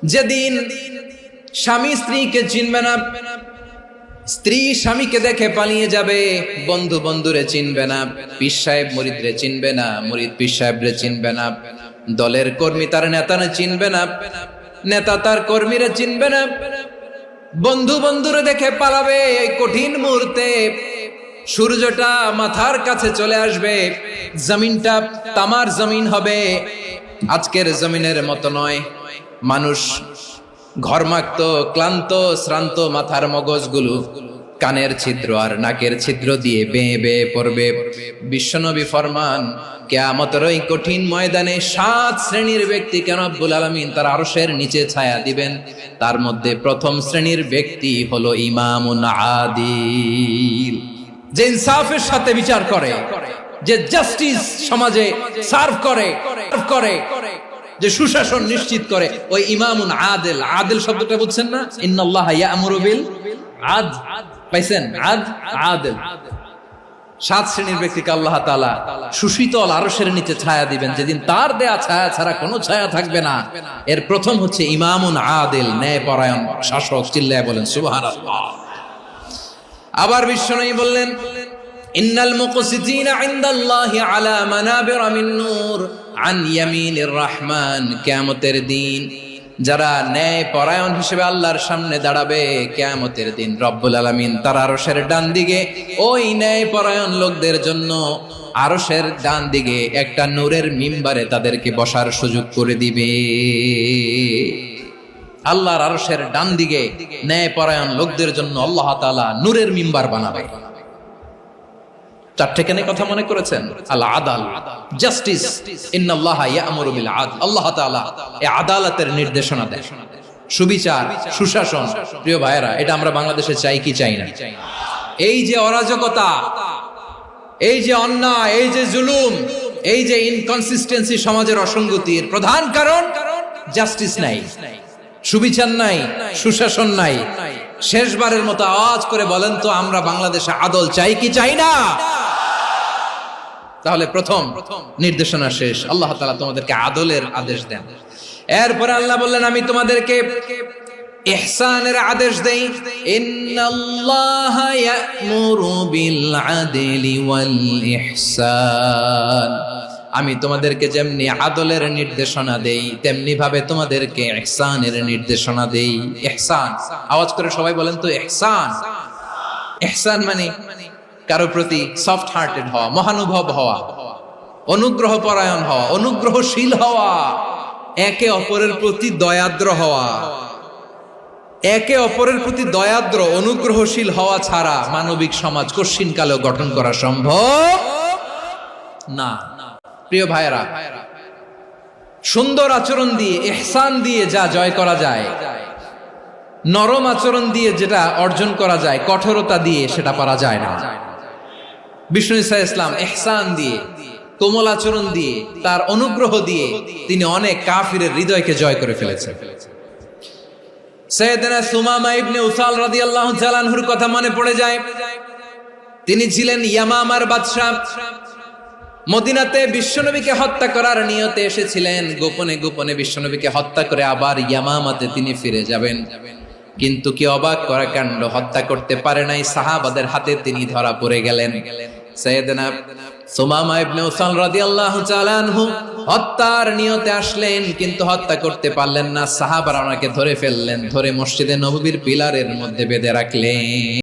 যেদিন স্বামী স্ত্রীকে চিনবে না, স্ত্রী স্বামীকে দেখে পালিয়ে যাবে, বন্ধু বন্ধুরে চিনবে না, পীর সাহেব মুরিদরে চিনবে না, মুরিদ পীর সাহেবরে চিনবে না, দলের কর্মী তার নেতারে চিনবে না, নেতা তার কর্মীরা চিনবে না, বন্ধু বন্ধুরে দেখে পালাবে। এই কঠিন মুহূর্তে সূর্যটা মাথার কাছে চলে আসবে, জমিনটা তামার জমিন হবে। আজকের জমিনের মতো নয়, মানুষ ঘর্মাক্ত, ক্লান্ত, শ্রান্ত মাথার মগজগুলো কানের ছিদ্র আর নাকের ছিদ্র দিয়ে বেয়ে বেয়ে পড়বে। বিশ্বনবী ফরমান, কিয়ামতের ওই কঠিন ময়দানে 7 শ্রেণীর ব্যক্তিকে রব্বুল আলামিন তার আরশের নিচে ছায়া দিবেন। তার মধ্যে প্রথম শ্রেণীর ব্যক্তি হলো ইমামুন আদিল, যে ইনসাফের সাথে বিচার করে, যে জাস্টিস সমাজে সার্ভ করে, যে সুশাসন নিশ্চিত করে, ওই ইমামুন আদিল। আদিল শব্দটা বুঝছেন না? ইন্নাল্লাহা ইয়া'মুরু বিল আদল, পাইছেন? আদিল। 7 শ্রেণীর ব্যক্তিকে আল্লাহ তাআলা সুশীতল আরশের নিচে ছায়া দিবেন, যেদিন তার দেয়া ছায়া ছাড়া কোনো ছায়া থাকবে না। এর প্রথম হচ্ছে ইমামুন আদিল, ন্যায়পরায়ণ শাসক। চিল্লায় বলেন সুবহানাল্লাহ। আবার বিশ্বনবী বললেন, ইন্নাল মুকসিতিনা ইনদাল্লাহি আলা মানাবিরা মিন নূর আন ইয়ামিনির রহমান। কিয়ামতের দিন যারা ন্যায় পরায়ণ হিসেবে আল্লাহর সামনে দাঁড়াবে, কিয়ামতের দিন রব্বুল আলামিন তার আরশের ডান দিকে ওই ন্যায় পরায়ণ লোকদের জন্য আরশের ডান দিকে একটা নূরের মিম্বারে তাদেরকে বসার সুযোগ করে দিবে। আল্লাহর আরশের ডান দিকে ন্যায় পরায়ণ লোকদের জন্য আল্লাহ তাআলা নূরের মিম্বার বানাবে। 4টে কেন কথা মনে করেছেন? আল আদাল, জাস্টিস। ইন্নাল্লাহা ইয়া'মুরু বিল আদল। আল্লাহ তাআলা এই আদালতের নির্দেশনা দেন, সুবিচার, সুশাসন। প্রিয় ভাইয়েরা, এটা আমরা বাংলাদেশে চাই কি চাই না? এই যে অরাজকতা, এই যে অন্যায়, এই যে জুলুম, এই যে ইনকনসিস্টেন্সি সমাজের অসঙ্গতির প্রধান কারণ জাস্টিস নাই, সুবিচার নাই, সুশাসন নাই। শেষবারের মতো আওয়াজ করে বলেন তো, আমরা বাংলাদেশে আদল চাই কি চাই না? তাহলে প্রথম নির্দেশনা শেষ, আল্লাহ তাআলা তোমাদেরকে আদলের আদেশ দেন। এরপরে আল্লাহ বললেন, আমি তোমাদেরকে ইহসানের আদেশ দেই। ইন্নাল্লাহা ইয়া'মুরু বিল আদলি ওয়াল ইহসান। আমি তোমাদেরকে যেমনি আদলের নির্দেশনা দেই, তেমনি ভাবে তোমাদেরকে ইহসানের নির্দেশনা দেই। ইহসান, আওয়াজ করে সবাই বলেন তো ইহসান। ইহসান মানে কারো প্রতি সফট হার্টেড হওয়া, মহানুভব হওয়া, অনুগ্রহ পরায়ণ হওয়া, অনুগ্রহশীল হওয়া, একে অপরের প্রতি দয়াদ্র হওয়া। একে অপরের প্রতি দয়াদ্র, অনুগ্রহশীল হওয়া ছাড়া মানবিক সমাজ কশিনকালেও গঠন করা সম্ভব না। প্রিয় ভাইয়েরা, সুন্দর আচরণ দিয়ে, ইহসান দিয়ে যা জয় করা যায়, নরম আচরণ দিয়ে যেটা অর্জন করা যায়, কঠোরতা দিয়ে সেটা পারা যায় না। বিষ্ণু ঈসা ইসলাম ইহসান দিয়ে, কোমল আচরণ দিয়ে, তার অনুগ্রহ দিয়ে তিনি অনেক কাফিরের হৃদয়কে জয় করে ফেলেছেন। সাইয়েদনা সুমামা ইবনে উসাল রাদিয়াল্লাহু তাআলা আনহুর কথা মনে পড়ে যায়। তিনি ছিলেন ইয়ামামার বাদশা। মদিনাতে বিশ্বনবীকে হত্যা করার নিয়তে এসেছিলেন, গোপনে গোপনে বিশ্বনবীকে হত্যা করে আবার ইয়ামামাতে তিনি ফিরে যাবেন। কিন্তু কি অবাক করা কাণ্ড, হত্যা করতে পারে নাই, সাহাবাদের হাতে তিনি ধরা পড়ে গেলেন। সাইয়েদনা সুমামা ইবনে উসাল রাদিয়াল্লাহু তাআলা আনহু হত্যার নিয়তে আসলেন, কিন্তু হত্যা করতে পারলেন না। সাহাবারা ওনাকে ধরে ফেললেন, ধরে মসজিদে নববীর পিলারের মধ্যে বেঁধে রাখলেন।